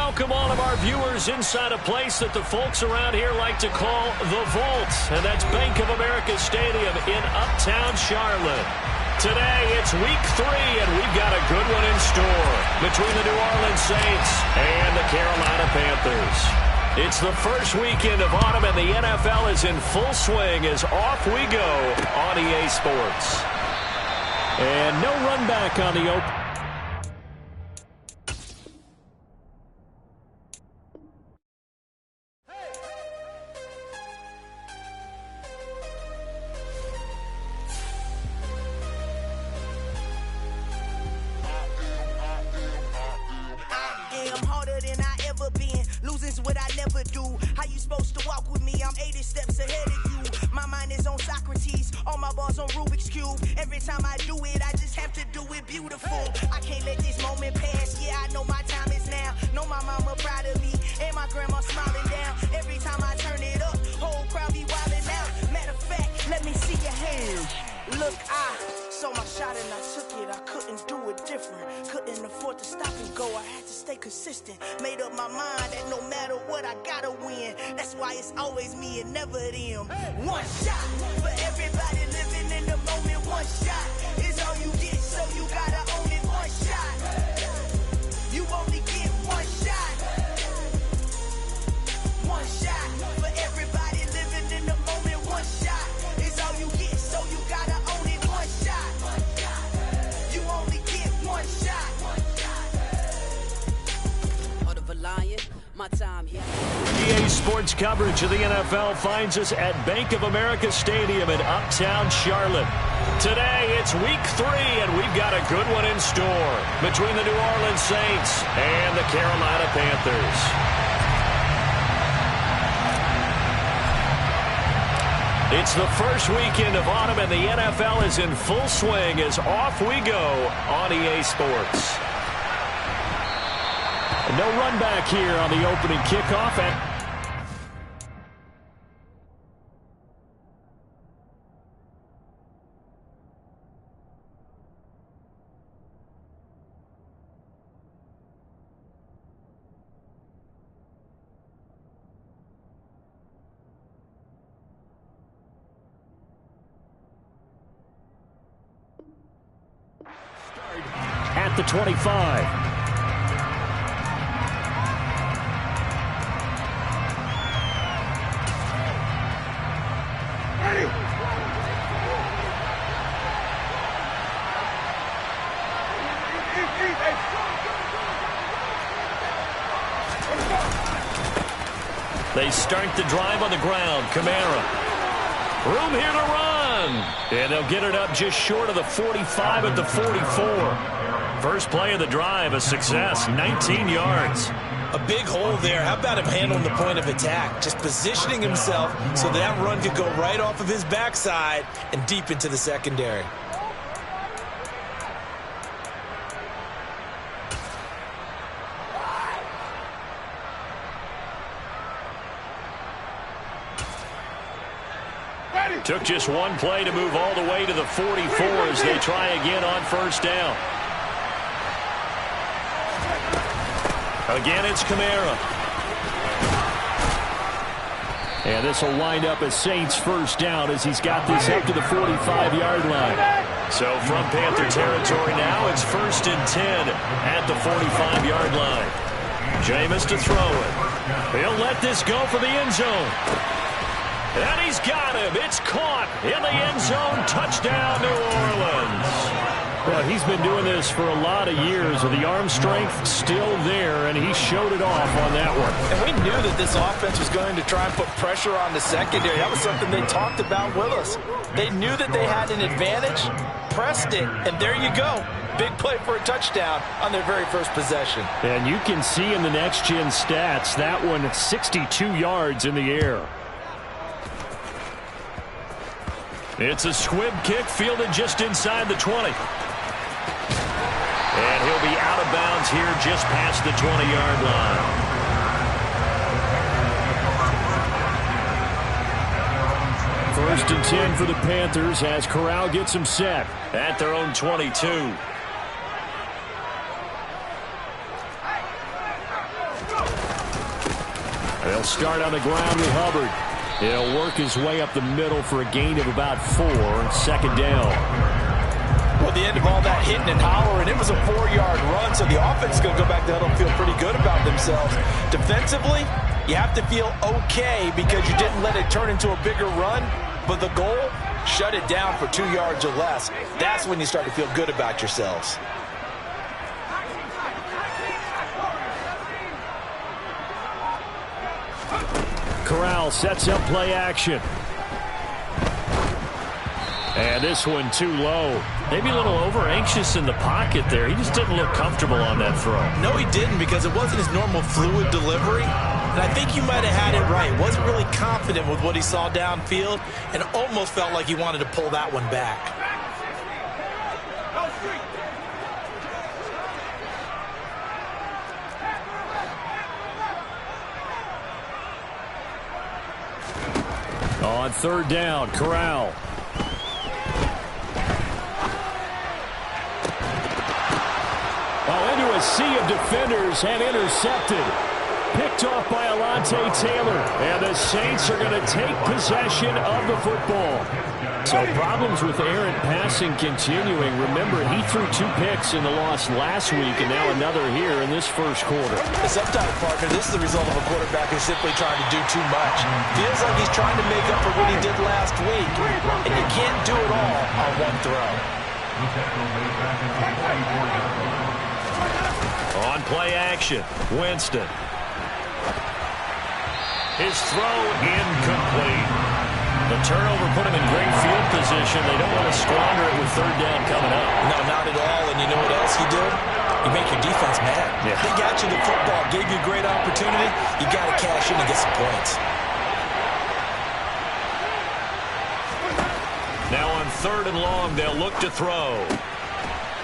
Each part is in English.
welcome all of our viewers inside a place that the folks around here like to call the Vault, and that's Bank of America Stadium in Uptown Charlotte. Today, it's week 3, and we've got a good one in store between the New Orleans Saints and the Carolina Panthers. It's the first weekend of autumn, and the NFL is in full swing as off we go on EA Sports. And no run back on the open. What I never do. How you supposed to walk with me? I'm 80 steps ahead of you. My mind is on Socrates, all my balls on Rubik's Cube. Every time I do it, I just have to do it beautiful. I can't let this moment pass. Yeah, I know my time is now. Know my mama proud of me, and my grandma smiling down. Every time I turn it up, whole crowd be wildin' out. Matter of fact, let me see your hands. Look, I saw my shot and I took it. I couldn't do it different. Couldn't afford to stop and go. I had to stay consistent. Made up my mind that no matter what, I gotta win. That's why it's always me and never them. One shot for everybody living in the moment. One shot is all you get, so you gotta own it. One shot. You only get one shot. One shot for everybody living in the moment. One shot is all you get, so you gotta own it. One shot. You only get one shot. Heart of a lion, my time here. EA Sports coverage of the NFL finds us at Bank of America Stadium in Uptown Charlotte. Today, it's week 3, and we've got a good one in store between the New Orleans Saints and the Carolina Panthers. It's the first weekend of autumn, and the NFL is in full swing as off we go on EA Sports. No run back here on the opening kickoff. At the 25. They start the drive on the ground. Kamara. Room here to run. And they'll get it up just short of the 45 at the 44. First play of the drive, a success, 19 yards. A big hole there. How about him handling the point of attack? Just positioning himself so that run could go right off of his backside and deep into the secondary. Took just one play to move all the way to the 44 as they try again on first down. Again, it's Kamara. And this will wind up as Saints first down as he's got this up to the 45-yard line. So from Panther territory now, it's 1st and 10 at the 45-yard line. Jameis to throw it. He'll let this go for the end zone. And he's got him. It's caught in the end zone. Touchdown, New Orleans. Well, he's been doing this for a lot of years, with the arm strength still there, and he showed it off on that one. And we knew that this offense was going to try and put pressure on the secondary. That was something they talked about with us. They knew that they had an advantage, pressed it, and there you go. Big play for a touchdown on their very first possession. And you can see in the next-gen stats, that one 62 yards in the air. It's a squib kick fielded just inside the 20. And he'll be out of bounds here just past the 20-yard line. 1st and 10 for the Panthers as Corral gets them set at their own 22. They'll start on the ground with Hubbard. He'll work his way up the middle for a gain of about 4. Second down. Well, the end of all that hitting and hollering, it was a 4-yard run, so the offense is going to go back to huddle and feel pretty good about themselves. Defensively, you have to feel okay because you didn't let it turn into a bigger run, but the goal, shut it down for 2 yards or less. That's when you start to feel good about yourselves. Corral sets up play action. And this one too low. Maybe a little over-anxious in the pocket there. He just didn't look comfortable on that throw. No, he didn't, because it wasn't his normal fluid delivery. And I think you might have had it right. Wasn't really confident with what he saw downfield and almost felt like he wanted to pull that one back. On third down, Corral. Into a sea of defenders and intercepted. Picked off by Alontae Taylor. And the Saints are going to take possession of the football. So problems with errant passing continuing. Remember, he threw 2 picks in the loss last week and now another here in this first quarter. Sometimes, partner, this is the result of a quarterback who's simply trying to do too much. Feels like he's trying to make up for what he did last week. And you can't do it all on one throw. On play action, Winston. His throw incomplete. The turnover put him in great field position. They don't want to squander it with third down coming up. No, not at all. And you know what else you do? You make your defense mad. Yeah. They got you the football, gave you a great opportunity. You got to cash in and get some points. Now on third and long, they'll look to throw.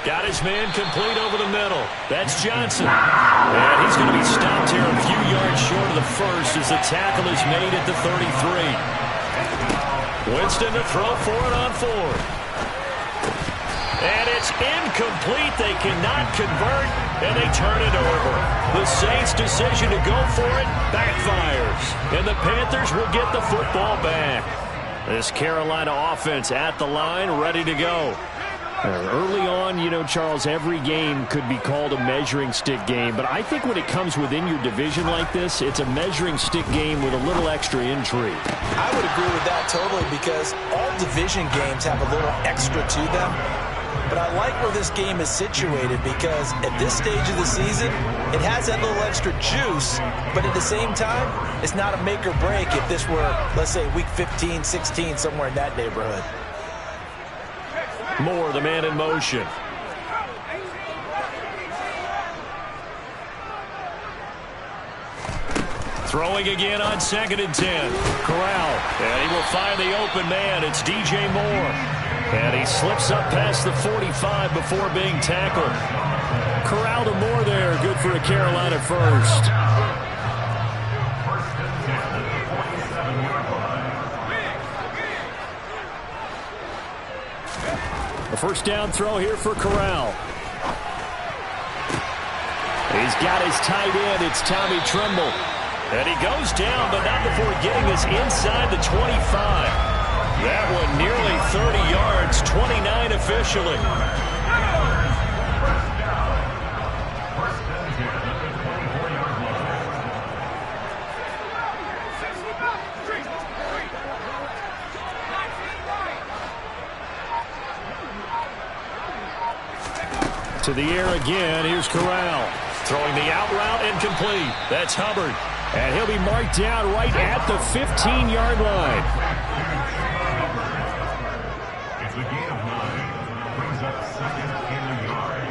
Got his man complete over the middle. That's Johnson. And he's going to be stopped here a few yards short of the first as the tackle is made at the 33. Winston to throw for it on 4th. And it's incomplete. They cannot convert, and they turn it over. The Saints' decision to go for it backfires. And the Panthers will get the football back. This Carolina offense at the line, ready to go. Early on, you know, Charles, every game could be called a measuring stick game. But I think when it comes within your division like this, it's a measuring stick game with a little extra intrigue. I would agree with that totally, because all division games have a little extra to them. But I like where this game is situated, because at this stage of the season, it has that little extra juice. But at the same time, it's not a make or break if this were, let's say, week 15, 16, somewhere in that neighborhood. Moore, the man in motion. Throwing again on 2nd and 10. Corral. And he will find the open man. It's DJ Moore. And he slips up past the 45 before being tackled. Corral to Moore there. Good for a Carolina first. A first down throw here for Corral. He's got his tight end. It's Tommy Tremble. And he goes down, but not before getting us inside the 25. That one nearly 30 yards, 29 officially. To the air again. Here's Corral. Throwing the out route incomplete. That's Hubbard. And he'll be marked down right at the 15-yard line. It's a gain of 9. Brings up 2nd in the yard.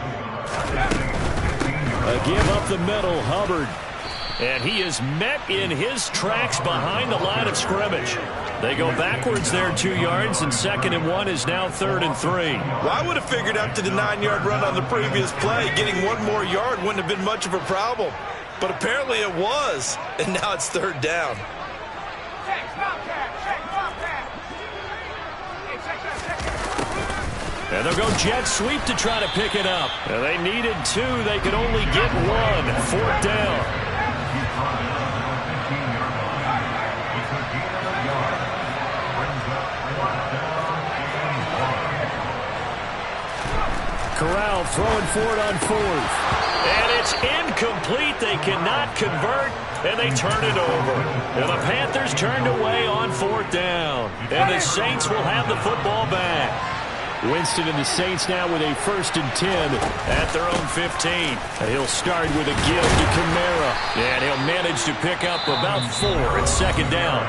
A give up the middle, Hubbard. And he is met in his tracks behind the line of scrimmage. They go backwards there 2 yards, and 2nd and 1 is now 3rd and 3. Well, I would have figured after the 9-yard run on the previous play, getting 1 more yard wouldn't have been much of a problem. But apparently it was, and now it's 3rd down. And they'll go jet sweep to try to pick it up. And they needed 2. They could only get 1. 4th down. Corral throwing for it on fourth. And it's incomplete. They cannot convert, and they turn it over. And the Panthers turned away on fourth down. And the Saints will have the football back. Winston and the Saints now with a 1st and 10 at their own 15. And he'll start with a give to Kamara. And he'll manage to pick up about 4 at 2nd down.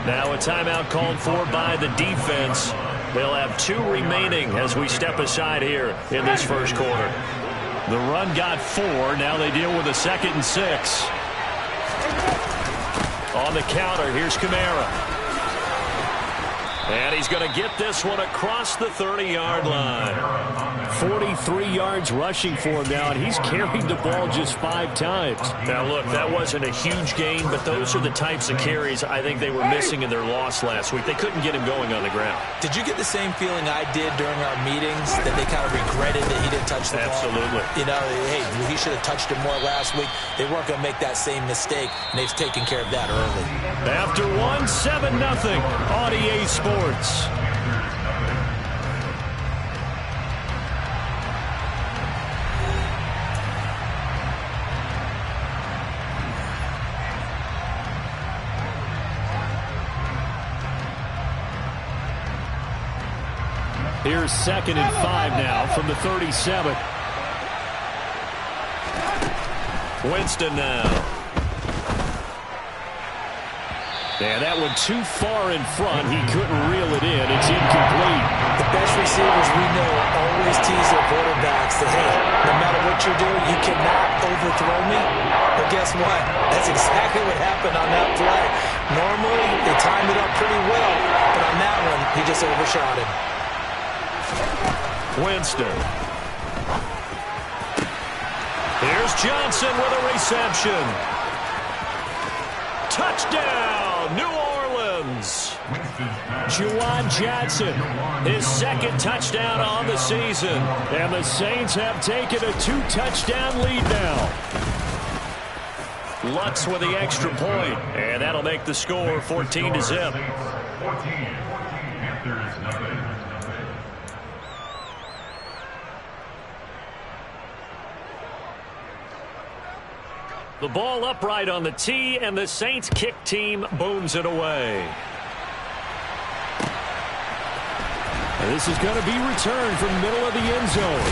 Now a timeout called for by the defense. They'll have 2 remaining as we step aside here in this first quarter. The run got 4. Now they deal with a 2nd and 6. On the counter, here's Kamara. And he's going to get this one across the 30-yard line. 43 yards rushing for him now, and he's carried the ball just 5 times. Now, look, that wasn't a huge gain, but those are the types of carries I think they were missing in their loss last week. They couldn't get him going on the ground. Did you get the same feeling I did during our meetings, that they kind of regretted that he didn't touch the ball? Absolutely. You know, hey, he should have touched it more last week. They weren't going to make that same mistake, and they've taken care of that early. After 1, 7-0 on EA Sports. Here's 2nd and 5 now from the 37. Winston now. And that one too far in front. He couldn't reel it in. It's incomplete. The best receivers we know always tease their quarterbacks that, hey, no matter what you're doing, you cannot overthrow me. But guess what? That's exactly what happened on that play. Normally, they timed it up pretty well, but on that one, he just overshot him. Winston. Here's Johnson with a reception. Touchdown, New Orleans. Juwan Johnson, his 2nd touchdown on the season. And the Saints have taken a 2-touchdown lead now. Lutz with the extra point, and that'll make the score 14-0. 14. Panthers nothing. The ball upright on the tee, and the Saints kick team booms it away. And this is going to be returned from the middle of the end zone.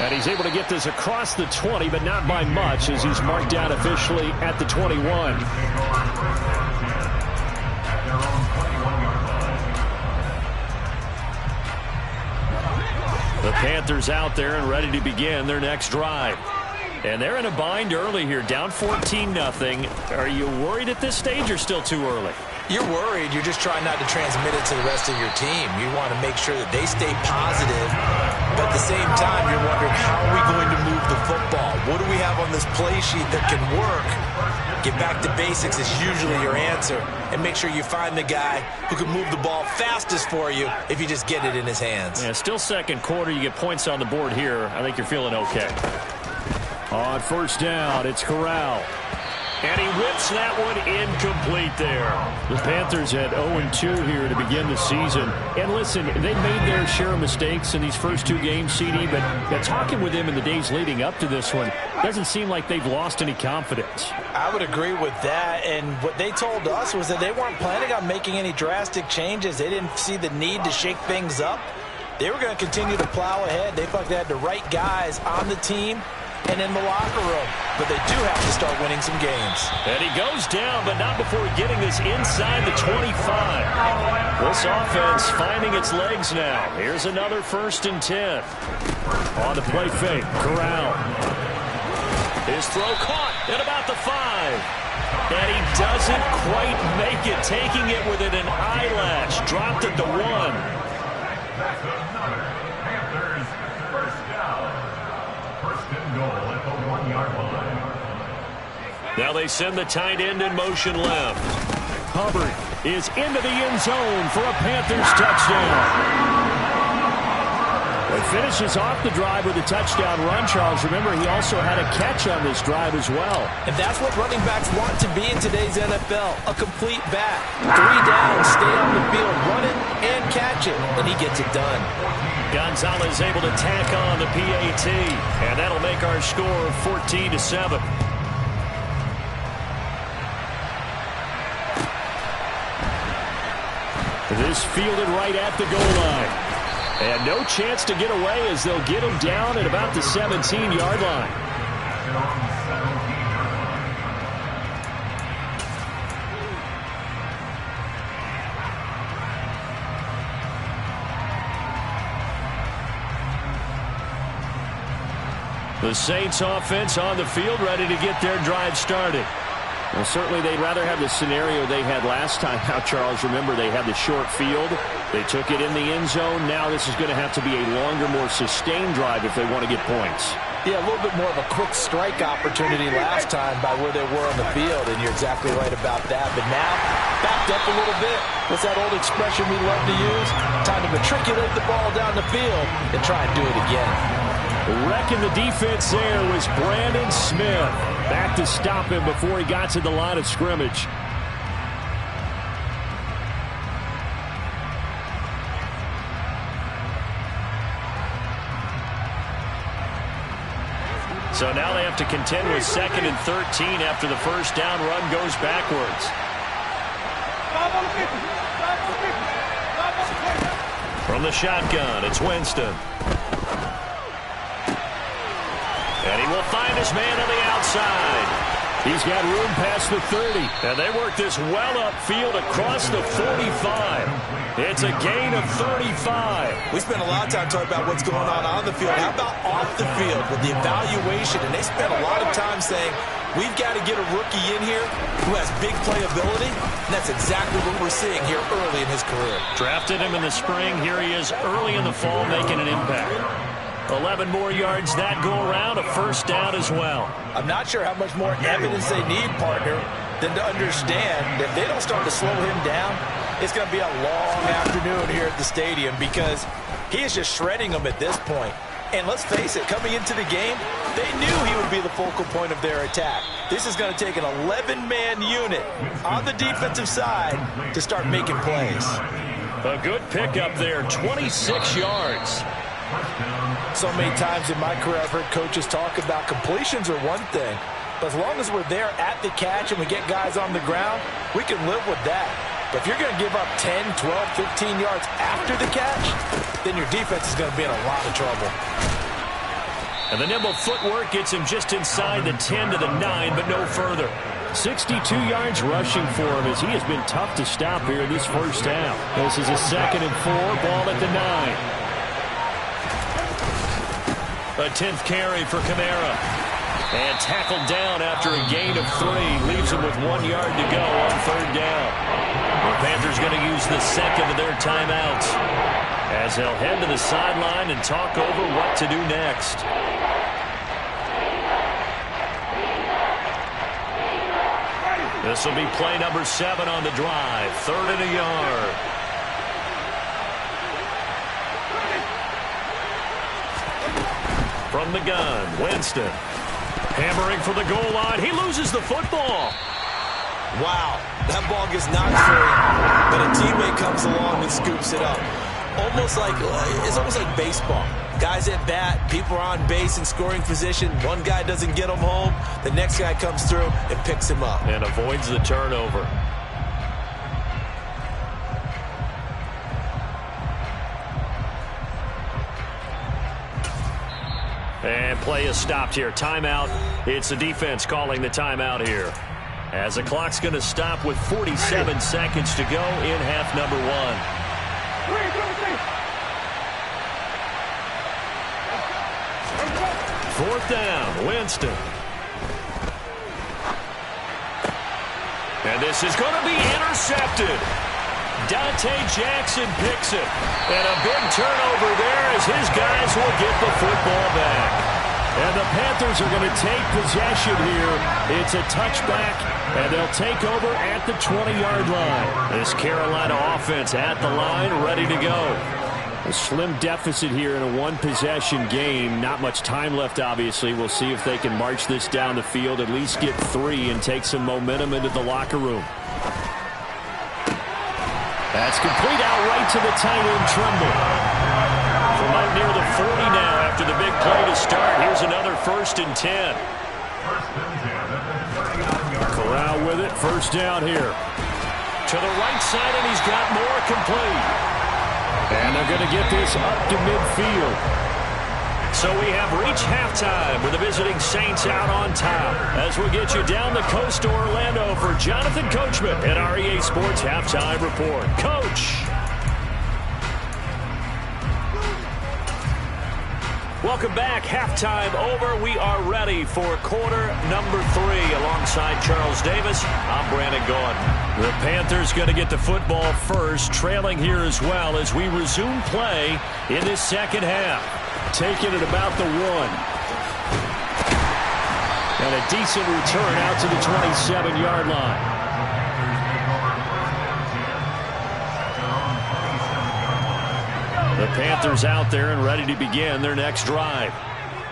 And he's able to get this across the 20, but not by much, as he's marked down officially at the 21. The Panthers out there and ready to begin their next drive. And they're in a bind early here, down 14-0. Are you worried at this stage or still too early? You're worried. You're just trying not to transmit it to the rest of your team. You want to make sure that they stay positive, but at the same time, you're wondering, how are we going to move the football? What do we have on this play sheet that can work? Get back to basics is usually your answer, and make sure you find the guy who can move the ball fastest for you if you just get it in his hands. Yeah, still 2nd quarter. You get points on the board here. I think you're feeling okay. On 1st down, it's Corral. And he whips that one incomplete there. The Panthers had 0-2 here to begin the season. And listen, they made their share of mistakes in these first 2 games, CD, but talking with them in the days leading up to this one, doesn't seem like they've lost any confidence. I would agree with that, and what they told us was that they weren't planning on making any drastic changes. They didn't see the need to shake things up. They were going to continue to plow ahead. They felt they had the right guys on the team and in the locker room, but they do have to start winning some games. And he goes down, but not before getting this inside the 25. This offense finding its legs now. Here's another 1st and 10. On the play fake, Corral. His throw caught at about the 5. And he doesn't quite make it, taking it within an eyelash. Dropped at the 1. That's another Panthers 1st down. 1st and goal at the 1-yard line. Now they send the tight end in motion left. Hubbard is into the end zone for a Panthers touchdown. It finishes off the drive with a touchdown run, Charles. Remember, he also had a catch on this drive as well. And that's what running backs want to be in today's NFL, a complete back. 3 downs, stay on the field, run it, and catch it, and he gets it done. Gonzalez able to tack on the PAT, and that'll make our score 14-7. This fielded right at the goal line. And no chance to get away as they'll get him down at about the 17-yard line. The Saints offense on the field, ready to get their drive started. Well, certainly they'd rather have the scenario they had last time out, Charles. Remember, they had the short field. They took it in the end zone. Now this is going to have to be a longer, more sustained drive if they want to get points. Yeah, a little bit more of a quick strike opportunity last time by where they were on the field, and you're exactly right about that. But now, backed up a little bit. What's that old expression we love to use? Time to matriculate the ball down the field and try and do it again. Wrecking the defense there was Brandon Smith. Back to stop him before he got to the line of scrimmage. So now they have to contend with 2nd and 13 after the first down run goes backwards. From the shotgun, it's Winston. And he will find his man on the outside. He's got room past the 30. And they work this well upfield across the 45. It's a gain of 35. We spent a lot of time talking about what's going on the field. How about off the field with the evaluation? And they spent a lot of time saying, we've got to get a rookie in here who has big playability. And that's exactly what we're seeing here early in his career. Drafted him in the spring. Here he is early in the fall making an impact. 11 more yards that go around, a first down as well. I'm not sure how much more evidence they need, partner, than to understand that if they don't start to slow him down, it's going to be a long afternoon here at the stadium because he is just shredding them at this point. And let's face it, coming into the game, they knew he would be the focal point of their attack. This is going to take an 11-man unit on the defensive side to start making plays. A good pickup there, 26 yards. So many times in my career, I've heard coaches talk about completions are one thing, but as long as we're there at the catch and we get guys on the ground, we can live with that. But if you're going to give up 10, 12, 15 yards after the catch, then your defense is going to be in a lot of trouble. And the nimble footwork gets him just inside the 10 to the 9, but no further. 62 yards rushing for him as he has been tough to stop here in this first half. This is a 2nd and 4, ball at the 9. A 10th carry for Kamara. And tackled down after a gain of 3. Leaves him with 1 yard to go on 3rd down. The Panthers going to use the second of their timeouts as they'll head to the sideline and talk over what to do next. This will be play number 7 on the drive. 3rd and a yard. From the gun, Winston. Hammering for the goal line. He loses the football. Wow, that ball gets knocked free, but a teammate comes along and scoops it up. It's almost like baseball. Guys at bat, people are on base in scoring position. One guy doesn't get him home. The next guy comes through and picks him up. And avoids the turnover. And play is stopped here. Timeout. It's the defense calling the timeout here. As the clock's going to stop with 47 seconds to go in half number 1. 4th down, Winston. And this is going to be intercepted. Dante Jackson picks it. And a big turnover there as his guys will get the football back. And the Panthers are going to take possession here. It's a touchback, and they'll take over at the 20-yard line. This Carolina offense at the line, ready to go. A slim deficit here in a one-possession game. Not much time left, obviously. We'll see if they can march this down the field, at least get 3, and take some momentum into the locker room. That's complete out right to the tight end, Trimble. from up near the 40 now after the big play to start. Here's another 1st and 10. Corral with it. 1st down here. To the right side, and he's got more complete. And they're going to get this up to midfield. So we have reached halftime with the visiting Saints out on top. As we get you down the coast to Orlando for Jonathan Coachman at our EA Sports Halftime Report. Coach. Welcome back. Halftime over. We are ready for quarter number 3. Alongside Charles Davis, I'm Brandon Gaudin. The Panthers going to get the football first, trailing here as well as we resume play in this second half. Taking it about the 1. And a decent return out to the 27-yard line. The Panthers out there and ready to begin their next drive.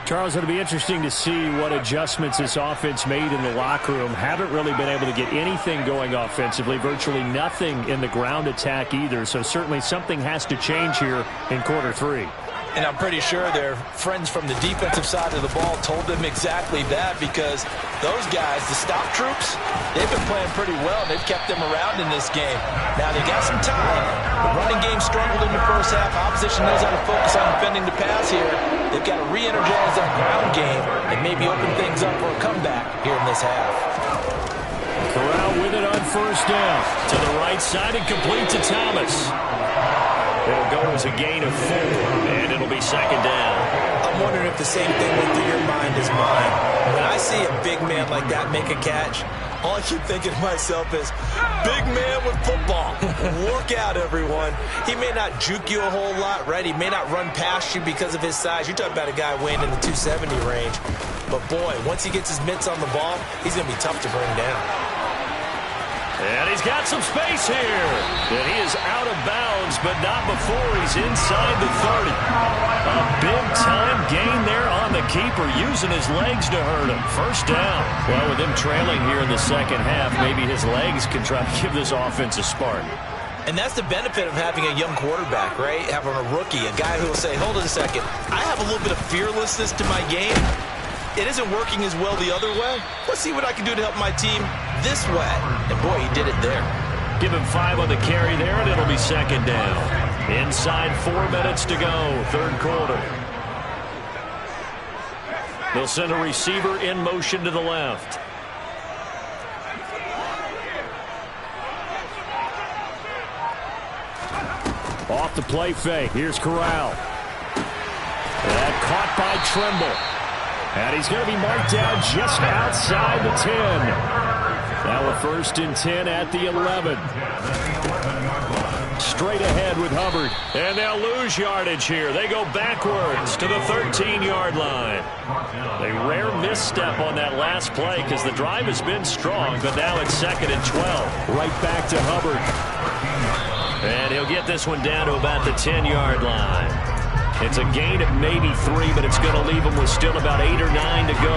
Charles, it'll be interesting to see what adjustments this offense made in the locker room. Haven't really been able to get anything going offensively, virtually nothing in the ground attack either. So certainly something has to change here in quarter 3. And I'm pretty sure their friends from the defensive side of the ball told them exactly that, because those guys, the stop troops, they've been playing pretty well. They've kept them around in this game. Now, they got some time. The running game struggled in the first half. Opposition knows how to focus on defending the pass here. They've got to re-energize that ground game and maybe open things up for a comeback here in this half. Corral with it on 1st down. To the right side and complete to Thomas. It'll go as a gain of 4, and it'll be 2nd down. I'm wondering if the same thing went through your mind as mine. When I see a big man like that make a catch, all I keep thinking to myself is, big man with football. Look out, everyone. He may not juke you a whole lot, right? He may not run past you because of his size. You're talking about a guy weighing in the 270 range. But, boy, once he gets his mitts on the ball, he's going to be tough to bring down. And he's got some space here. And he is out of bounds, but not before he's inside the 30. A big-time gain there on the keeper, using his legs to hurt him. 1st down. Well, with him trailing here in the second half, maybe his legs can try to give this offense a spark. And that's the benefit of having a young quarterback, right? Having a rookie, a guy who will say, hold on a second, I have a little bit of fearlessness to my game. It isn't working as well the other way. Let's see what I can do to help my team this way. And, boy, he did it there. Give him 5 on the carry there, and it'll be 2nd down. Inside 4 minutes to go, 3rd quarter. They'll send a receiver in motion to the left. Off the play fake. Here's Corral. And caught by Trimble. And he's going to be marked down just outside the 10. Now a 1st and 10 at the 11. Straight ahead with Hubbard. And they'll lose yardage here. They go backwards to the 13-yard line. A rare misstep on that last play because the drive has been strong, but now it's 2nd and 12. Right back to Hubbard. And he'll get this one down to about the 10-yard line. It's a gain of maybe 3, but it's going to leave him with still about 8 or 9 to go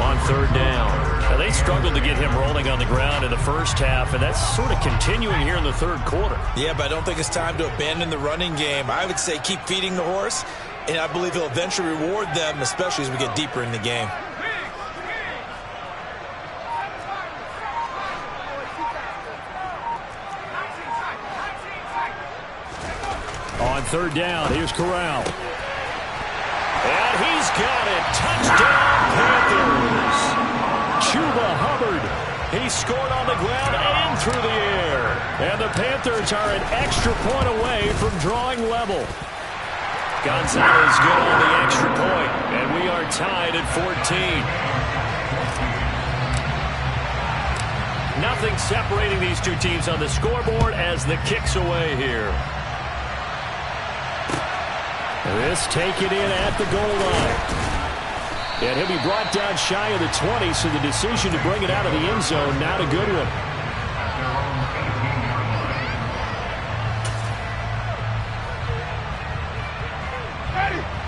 on 3rd down. Now, they struggled to get him rolling on the ground in the first half, and that's sort of continuing here in the 3rd quarter. Yeah, but I don't think it's time to abandon the running game. I would say keep feeding the horse, and I believe he'll eventually reward them, especially as we get deeper in the game. On 3rd down, here's Corral. And he's got it. Touchdown, Panthers. Chuba Hubbard. He scored on the ground and through the air. And the Panthers are an extra point away from drawing level. Gonzalez good on the extra point. And we are tied at 14. Nothing separating these two teams on the scoreboard as the kick's away here. This taken in at the goal line. And he'll be brought down shy of the 20, so the decision to bring it out of the end zone, not a good one.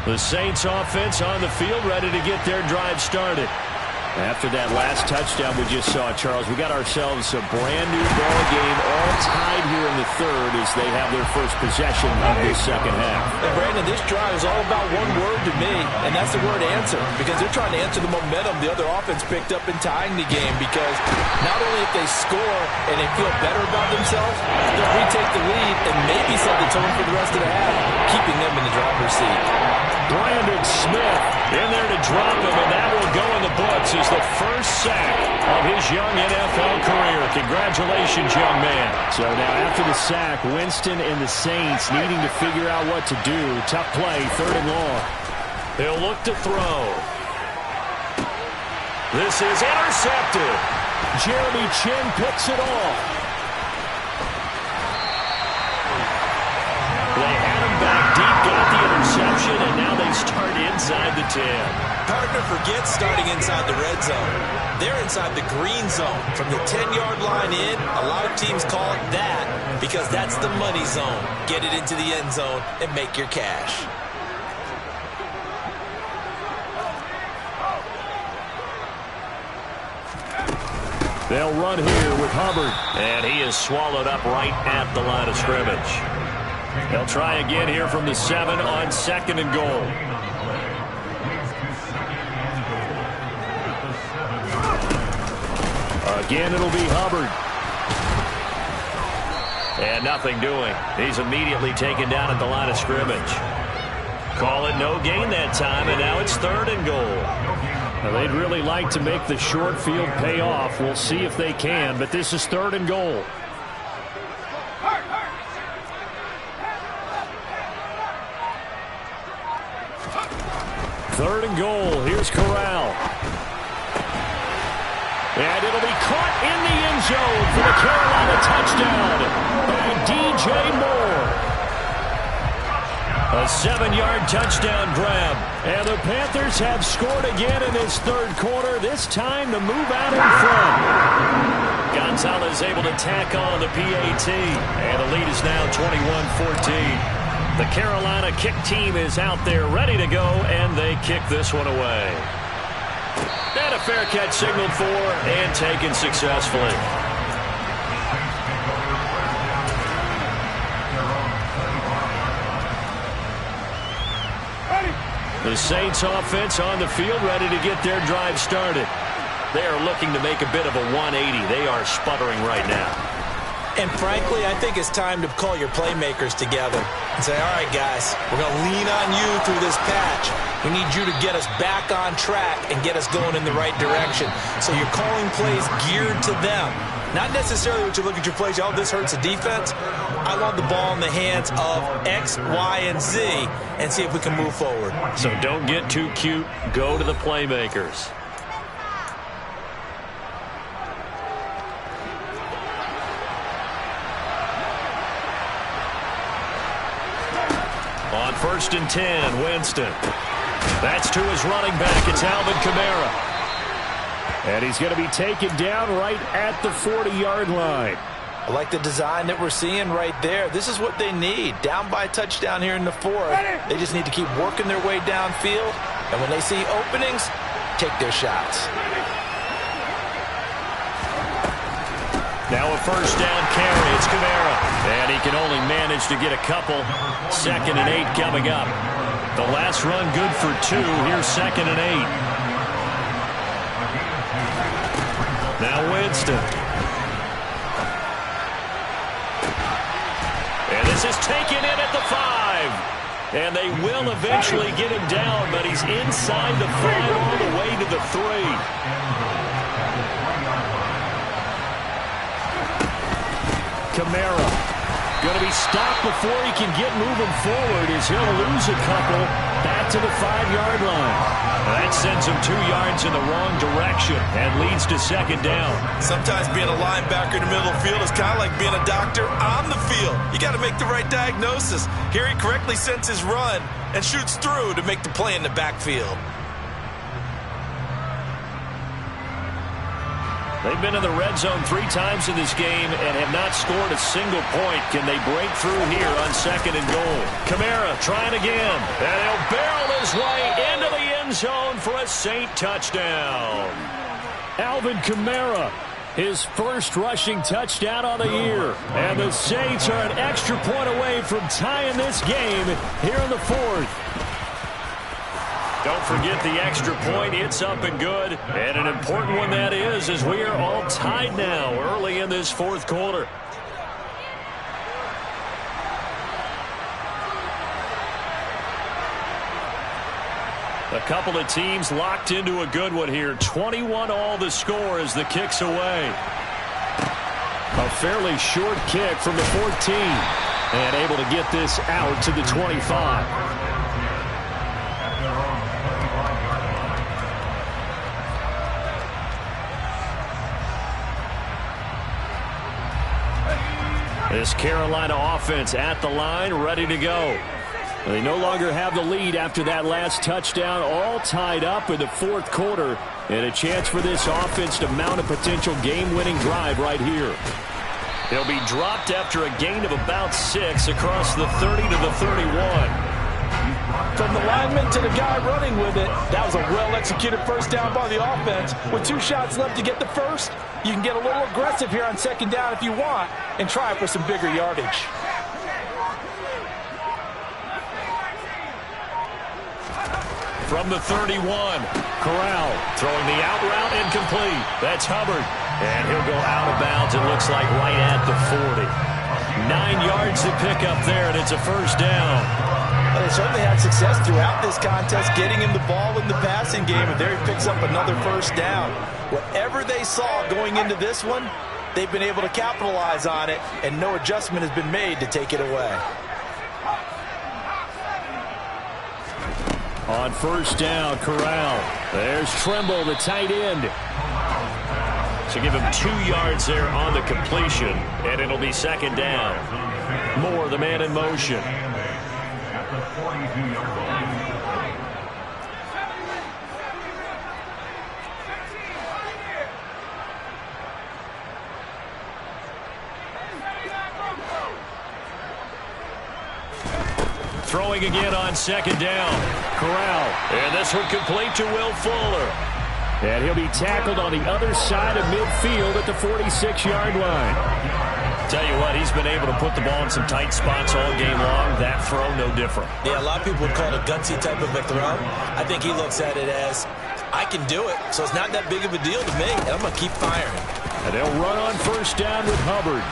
The Saints offense on the field, ready to get their drive started. After that last touchdown we just saw, Charles, we got ourselves a brand-new ball game, all tied here in the third as they have their first possession of this second half. And Brandon, this drive is all about one word to me, and that's the word answer, because they're trying to answer the momentum the other offense picked up in tying the game, because not only if they score and they feel better about themselves, they'll retake the lead and maybe set the tone for the rest of the half, keeping them in the driver's seat. Brandon Smith in there to drop him, and that will go in the books as the first sack of his young NFL career. Congratulations, young man. So now after the sack, Winston and the Saints needing to figure out what to do. Tough play, 3rd and long. They'll look to throw. This is intercepted. Jeremy Chin picks it off. They had him back deep, got the interception, and now they start inside the 10. Hard to forget starting inside the red zone. They're inside the green zone. From the 10-yard line in, a lot of teams call it that because that's the money zone. Get it into the end zone and make your cash. They'll run here with Hubbard. And he is swallowed up right at the line of scrimmage. They'll try again here from the 7 on 2nd and goal. Again, it'll be Hubbard. And nothing doing. He's immediately taken down at the line of scrimmage. Call it no gain that time, and now it's 3rd and goal. Now, they'd really like to make the short field pay off. We'll see if they can, but this is 3rd and goal. Third and goal. Here's Corral. And it'll be caught in the end zone for the Carolina touchdown by DJ Moore. A 7-yard touchdown grab. And the Panthers have scored again in this 3rd quarter, this time to move out in front. Gonzalez able to tack on the PAT. And the lead is now 21-14. The Carolina kick team is out there ready to go, and they kick this one away. And a fair catch signaled for and taken successfully. The Saints offense on the field ready to get their drive started. They are looking to make a bit of a 180. They are sputtering right now. And frankly, I think it's time to call your playmakers together and say, all right, guys, we're going to lean on you through this patch. We need you to get us back on track and get us going in the right direction. So you're calling plays geared to them. Not necessarily what you look at your plays, oh, this hurts the defense. I want the ball in the hands of X, Y, and Z and see if we can move forward. So don't get too cute. Go to the playmakers. On 1st and 10, Winston. That's to his running back. It's Alvin Kamara. And he's going to be taken down right at the 40-yard line. I like the design that we're seeing right there. This is what they need. Down by a touchdown here in the 4th. They just need to keep working their way downfield. And when they see openings, take their shots. Now a 1st down carry. It's Kamara. And he can only manage to get a couple. 2nd and 8 coming up. The last run good for 2. Here's 2nd and 8. Now Winston. And this is taken in at the 5. And they will eventually get him down, but he's inside the 5 all the way to the 3. Kamara going to be stopped before he can get moving forward as he'll lose a couple back to the 5-yard line. That sends him 2 yards in the wrong direction and leads to 2nd down. Sometimes being a linebacker in the middle of the field is kind of like being a doctor on the field. You got to make the right diagnosis. Here he correctly sends his run and shoots through to make the play in the backfield. They've been in the red zone 3 times in this game and have not scored a single point. Can they break through here on 2nd and goal? Kamara trying again. And he'll barrel his way into the end zone for a Saint touchdown. Alvin Kamara, his first rushing touchdown on the year. And the Saints are an extra point away from tying this game here in the 4th. Don't forget the extra point. It's up and good. And an important one that is, as we are all tied now early in this 4th quarter. A couple of teams locked into a good one here. 21-all the score as the kick's away. A fairly short kick from the 14. And able to get this out to the 25. This Carolina offense at the line, ready to go. They no longer have the lead after that last touchdown, all tied up in the 4th quarter, and a chance for this offense to mount a potential game-winning drive right here. He'll be dropped after a gain of about 6 across the 30 to the 31. From the lineman to the guy running with it, that was a well-executed first down by the offense. With 2 shots left to get the first, you can get a little aggressive here on 2nd down if you want and try for some bigger yardage. From the 31, Corral throwing the out route incomplete. That's Hubbard. And he'll go out of bounds, it looks like, right at the 40. 9 yards to pick up there, and it's a first down. Well, they certainly had success throughout this contest, getting him the ball in the passing game, and there he picks up another first down. Whatever they saw going into this one, they've been able to capitalize on it, and no adjustment has been made to take it away. On first down, Corral. There's Trimble, the tight end. So give him 2 yards there on the completion, and it'll be 2nd down. Moore, the man in motion. At the 42-yard line. Throwing again on 2nd down. Corral. And this one complete to Will Fuller. And he'll be tackled on the other side of midfield at the 46-yard line. Tell you what, he's been able to put the ball in some tight spots all game long. That throw, no different. Yeah, a lot of people would call it a gutsy type of a throw. I think he looks at it as, I can do it, so it's not that big of a deal to me, and I'm going to keep firing. And they'll run on first down with Hubbard.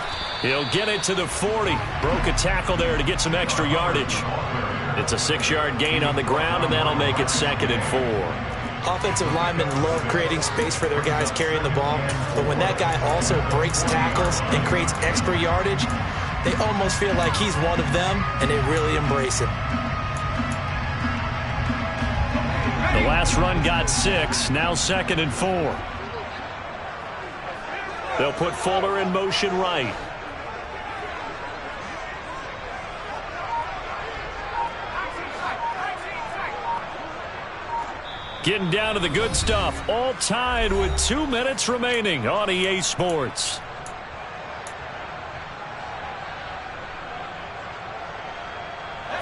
He'll get it to the 40. Broke a tackle there to get some extra yardage. It's a 6-yard gain on the ground, and that'll make it 2nd and 4. Offensive linemen love creating space for their guys carrying the ball, but when that guy also breaks tackles and creates extra yardage, they almost feel like he's one of them, and they really embrace him. The last run got 6, now 2nd and 4. They'll put Fuller in motion right. Getting down to the good stuff. All tied with 2 minutes remaining on EA Sports.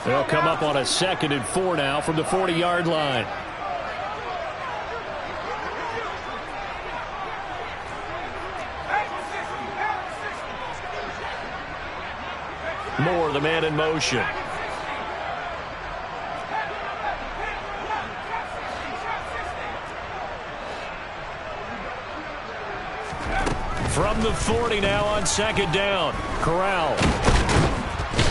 They'll come up on a 2nd and 4 now from the 40-yard line. Moore, the man in motion. From the 40 now on 2nd down. Corral.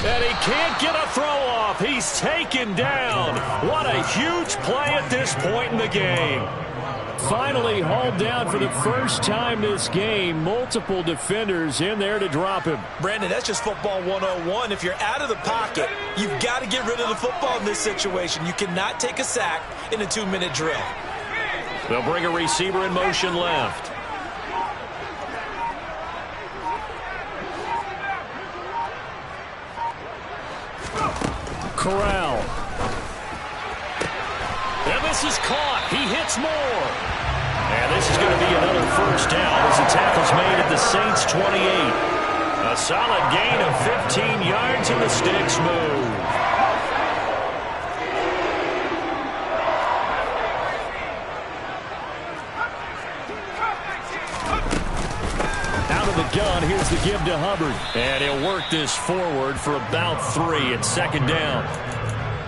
And he can't get a throw off. He's taken down. What a huge play at this point in the game. Finally hauled down for the first time this game. Multiple defenders in there to drop him. Brandon, that's just football 101. If you're out of the pocket, you've got to get rid of the football in this situation. You cannot take a sack in a 2-minute drill. They'll bring a receiver in motion left. Corral. And this is caught. He hits Moore. And this is going to be another first down as the tackle's made at the Saints' 28. A solid gain of 15 yards and the sticks move. Out of the gun, here's the give to Hubbard. And he'll work this forward for about 3 at second down.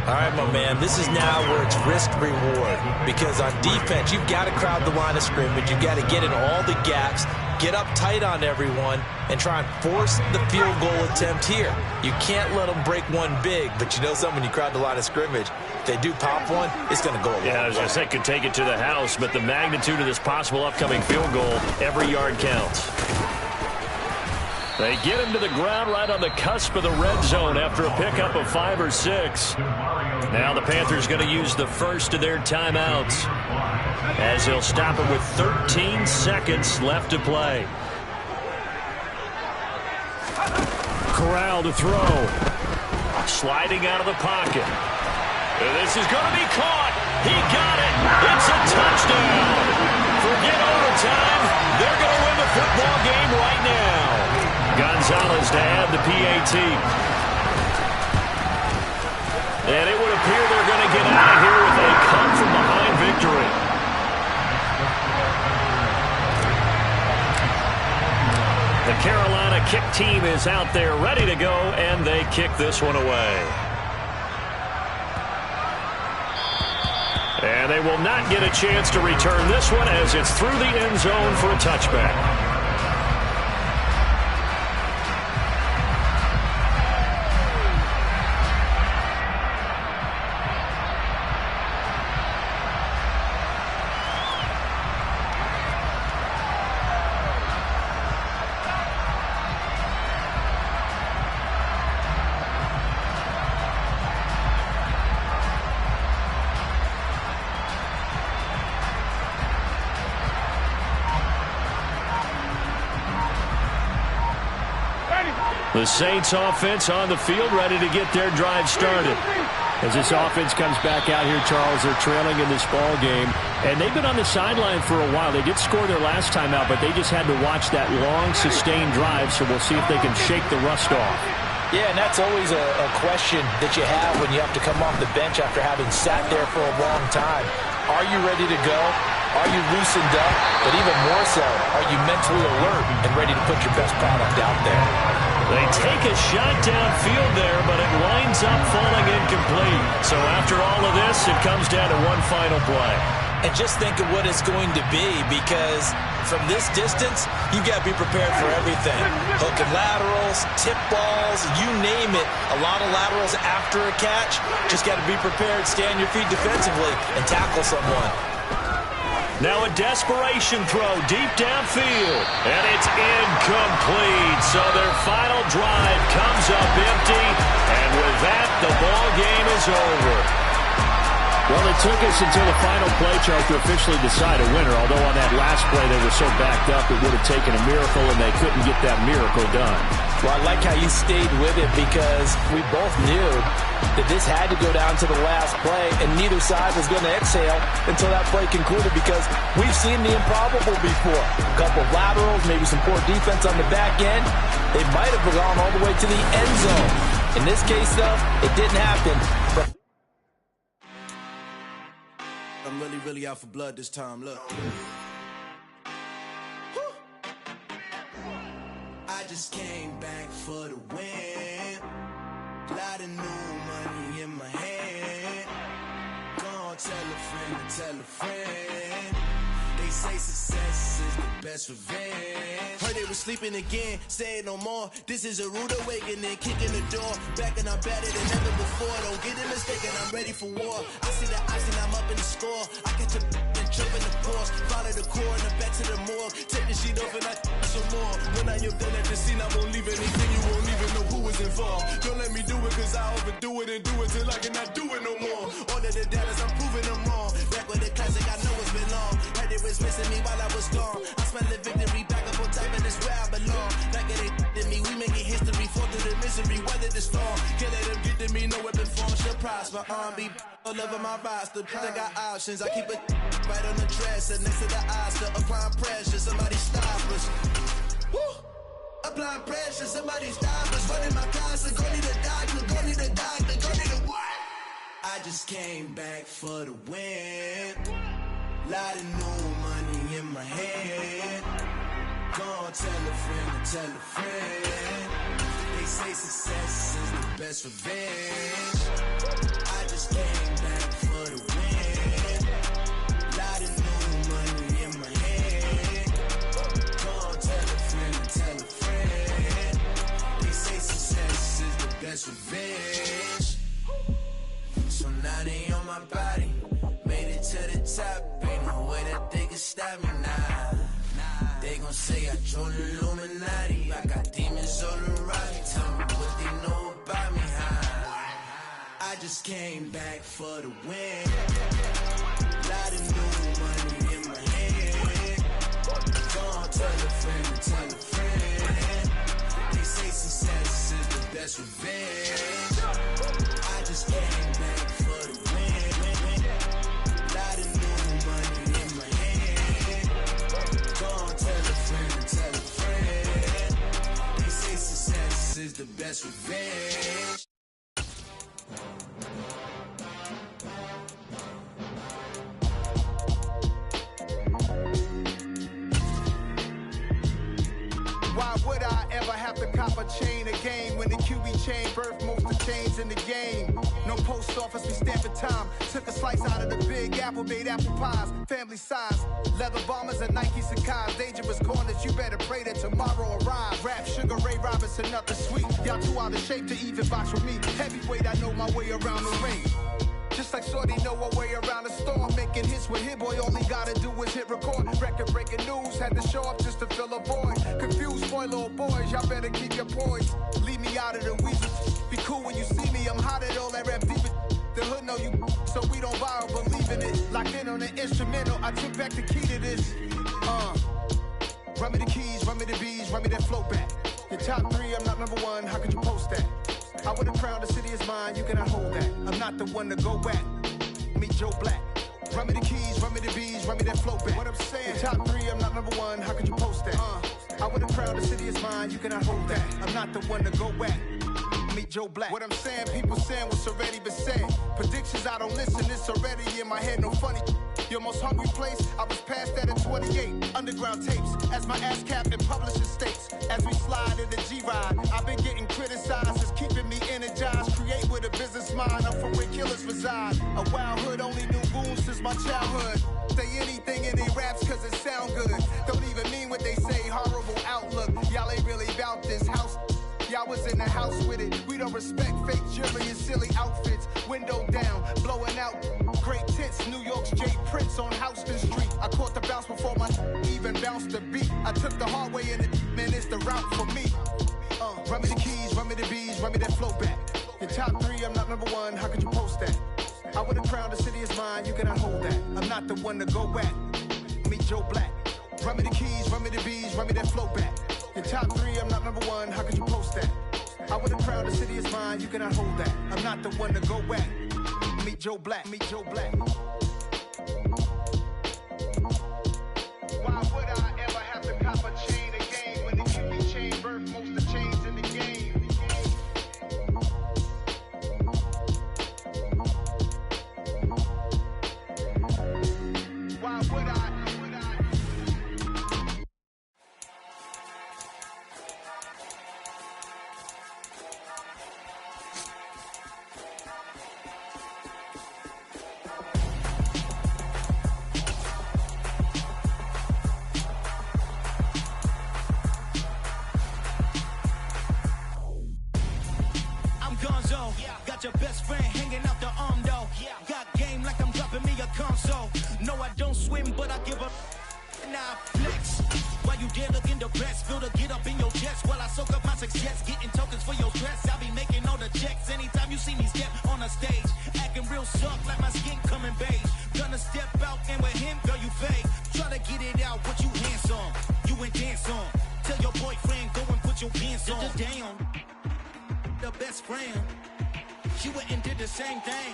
All right, my man, this is now where it's risk-reward. Because on defense, you've got to crowd the line of scrimmage. You've got to get in all the gaps, get up tight on everyone, and try and force the field goal attempt here. You can't let them break one big, but you know something, when you crowd the line of scrimmage, if they do pop one, it's going to go a long way. Yeah, I was going to say, could take it to the house, but the magnitude of this possible upcoming field goal, every yard counts. They get him to the ground right on the cusp of the red zone after a pickup of 5 or 6. Now the Panthers going to use the first of their timeouts as he'll stop it with 13 seconds left to play. Corral to throw. Sliding out of the pocket. This is going to be caught. He got it. It's a touchdown. Forget overtime. They're going to win the football game right now. Gonzalez to add the PAT. And it would appear they're going to get out of here with a come-from-behind victory. The Carolina kick team is out there ready to go, and they kick this one away. And they will not get a chance to return this one as it's through the end zone for a touchback. The Saints offense on the field, ready to get their drive started. As this offense comes back out here, Charles, they're trailing in this ball game, and they've been on the sideline for a while. They did score their last time out, but they just had to watch that long, sustained drive, so we'll see if they can shake the rust off. Yeah, and that's always a question that you have when you have to come off the bench after having sat there for a long time. Are you ready to go? Are you loosened up? But even more so, are you mentally alert and ready to put your best product out there? They take a shot downfield there, but it winds up falling incomplete. So after all of this, it comes down to one final play. And just think of what it's going to be, because from this distance, you've got to be prepared for everything. Hook and laterals, tip balls, you name it. A lot of laterals after a catch. Just got to be prepared, stay on your feet defensively, and tackle someone. Now a desperation throw deep downfield, and it's incomplete. So their final drive comes up empty, and with that, the ball game is over. Well, it took us until the final play chart to officially decide a winner, although on that last play they were so backed up it would have taken a miracle, and they couldn't get that miracle done. Well, I like how you stayed with it, because we both knew that this had to go down to the last play, and neither side was going to exhale until that play concluded, because we've seen the improbable before. A couple of laterals, maybe some poor defense on the back end. They might have gone all the way to the end zone. In this case, though, it didn't happen. But I'm really out for blood this time. Look. I just came back for the win. Lot of new money in my hand. Gonna tell a friend to tell a friend. They say success is the best revenge. Heard they were sleeping again, say it no more. This is a rude awakening, kicking the door. Back and I'm better than ever before. Don't get it mistaken, I'm ready for war. I see the ice and I'm up in the score. I get to and jump in the course. Follow the core and I'm back to the morgue. Take the sheet off and I some more. When I am done at the scene, I won't leave anything. You won't even know who was involved. Don't let me do it, cause I overdo it and do it till I cannot do it no more. All of the Dallas, I'm proving them wrong. Back with the classic, I know it's been long. Heard it was missing me while I was gone. I smell the victory back up on top, and it's where I belong. Like it ain't to me, we making history. Fall through the misery, weather the storm. Can't let them get to me, no weapon form should prosper. Be all over my roster, I got options. I keep it right on the dresser next to the applying pressure. Somebody stop us, running my closet. Go need a doctor, go need a doctor, go need a what? I just came back for the win. Lot of new money in my hand. Go tell a friend and tell a friend. They say success is the best revenge. I just came back for the win. Lot of new money in my hand. Go tell a friend and tell a friend. They say success is the best revenge. So now they on my body. Made it to the top. Ain't no way that they can stop me now. They gon' say I joined the Illuminati. I got demons all around me. Tell me what they know about me, huh? I just came back for the win. Lot of new money in my hand. Gonna tell a friend and tell a friend. They say success is the best revenge. I just came back for the win. Lot of new money in my hand. Gonna tell a friend and tell a friend. They say success is the best revenge. Why would I ever have to cop a chain again when the QB chain birthed most of the chains in the game? No post office, we stamping time. Took a slice out of the big apple, made apple pies, family size. Leather bombers and Nike Sacai's. Dangerous corners, you better pray that tomorrow arrives. Rap, Sugar Ray Robinson, nothing sweet. Y'all too out of shape to even box with me. Heavyweight, I know my way around the ring. Just like Shorty know her way around the storm. Making hits with Hit Boy, all he gotta do is hit record. Record breaking news, had to show up just to fill a void. Confused boy, little boys, y'all better keep your poise. Leave me out of the weasel. Be cool when you see me, I'm hot at all that rap deep. The hood know you, so we don't borrow, believe in it. Locked in on the instrumental, I took back the key to this. Run me the keys, run me the bees, run me that flow back. Your top three, I'm not number one, how could you post that? I would've crowned the city is mine, you cannot hold that. I'm not the one to go back. Meet Joe Black. Run me the keys, run me the bees, run me that flow back. What I'm saying, your top three, I'm not number one, how could you post that? I would've crowned the city is mine, you cannot hold that. I'm not the one to go back. Meet Joe Black. What I'm saying, people saying what's already been said. Predictions, I don't listen, it's already in my head, no funny. Your most hungry place, I was past that at 28. Underground tapes, as my ass cap in publishing states. As we slide in the G-Ride, I've been getting criticized, it's keeping me energized. Create with a business mind, I'm from where killers reside. A wild hood, only knew goons since my childhood. Say anything in they raps cause it sound good. Don't even mean what they say, horrible outlook. Y'all ain't really about this house. Y'all was in the house with it. We don't respect fake jewelry and silly outfits. Window down, blowing out great tits. New York's J. Prince on Houston Street. I caught the bounce before my even bounced the beat. I took the hard way and man, it's the route for me. Run me the keys, run me the bees, run me that flow back. Your top three, I'm not number one, how could you post that? I would've crowned the city is mine, you cannot hold that. I'm not the one to go back. Meet Joe Black. Run me the keys, run me the bees, run me that flow back. Your top three, I'm not number one, how could you post that? I would've crowned the city is mine, you cannot hold that. I'm not the one to go back. Meet Joe Black, meet Joe Black. Why would I ever have to cop a chain again when the QB chain birthed most of the chains in the game? Why would I? Got your best friend hanging out the arm though. Got game like I'm dropping me a console. No, I don't swim, but I give a nah flex. While you there looking depressed, feel the get up in your chest while I soak up my success, getting tokens for your stress. I be making all the checks anytime you see me step on a stage, acting real soft like my skin coming beige. Gonna step out and with him, girl, you fake. Try to get it out, but you handsome. You ain't dance on. Tell your boyfriend go and put your pants on. Down. The best friend. She went and did the same thing.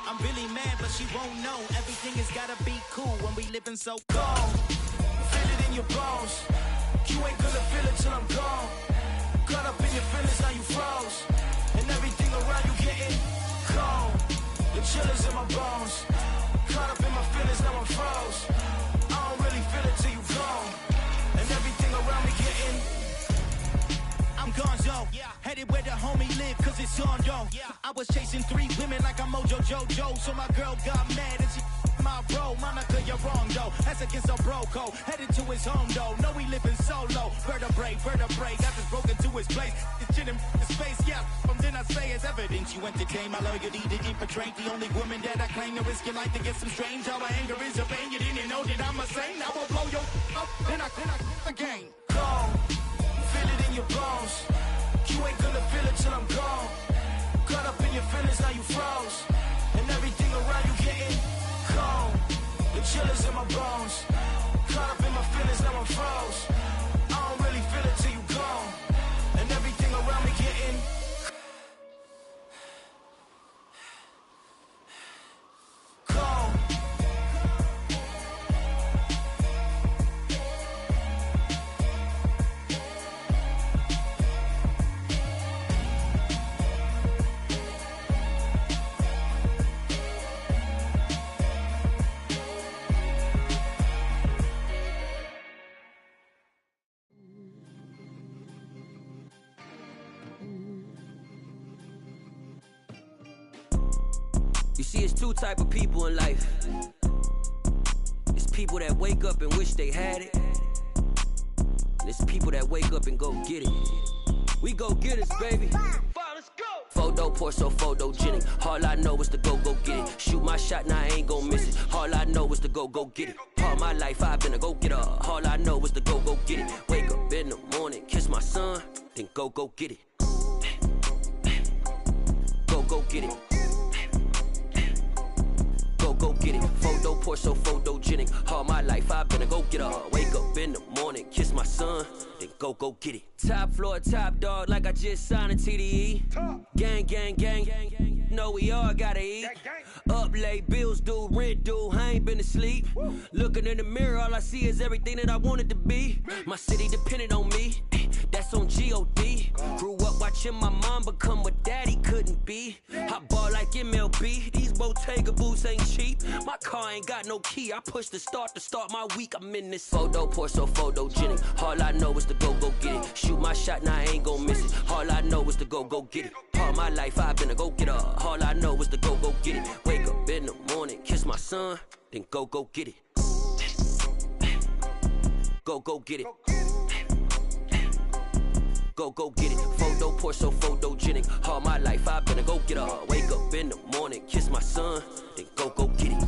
I'm really mad, but she won't know. Everything has gotta be cool when we living so cold. Feel it in your bones. You ain't gonna feel it till I'm gone. Caught up in your feelings, now you froze. And everything around you getting cold. The chillers in my bones. Caught up in my feelings, now I'm froze. I don't really feel it till you gone. And everything around me getting. I'm gonzo, headed where the homie live, cause it's on though. I was chasing 3 women like I'm Mojo Jojo, so my girl got mad and she my bro. Monica, you're wrong though, that's against a bro code. Headed to his home though, no we living solo. Vertebrae, got this broken to his place. It's shit in his face, from then I say it's evidence. You entertain my loyalty to infiltrate the only woman that I claim to risk your life to get some strange. Our anger is a pain, you didn't know that I'm a saint. I will blow your up, then I again. Go. Feel it in your bones. You ain't gonna feel it till I'm gone. Caught up in your feelings, now you froze. And everything around you getting cold. The chillers in my bones. Caught up in my feelings, now I'm froze. I don't really feel it till you gone. And everything around me getting cold. You see, it's 2 type of people in life. It's people that wake up and wish they had it. And it's people that wake up and go get it. We go get it, baby. Let's go. Photo pour so photogenic. All I know is to go get it. Shoot my shot, now I ain't gon' miss it. All I know is to go get it. All my life I've been a go getter. All I know is to go get it. Wake up in the morning, kiss my son, then go get it. Go get it. Go get it. Photo pour so photogenic. All my life I've been a go getter. Wake up in the morning, kiss my son, then go get it. Top floor, top dog, like I just signed a TDE. Gang. Know we all gotta eat. Up late, bills due, rent due, I ain't been asleep. Looking in the mirror, all I see is everything that I wanted to be. My city depended on me, that's on G.O.D. Grew up watching my mom become what daddy couldn't be. I ball like MLB, these Bottega boots ain't cheap. My car ain't got no key, I push the start to start my week. I'm in this photo pour so photogenic. All I know is to go get it. Shoot my shot, now I ain't gon' miss it. All I know is to go get it. All my life I've been a go getter. All I know is to go get it. Wake up in the morning, kiss my son, then go get it. Go get it. Go get it. Photo pour so photogenic. All my life I've been a go getter. Wake up in the morning, kiss my son, then go get it.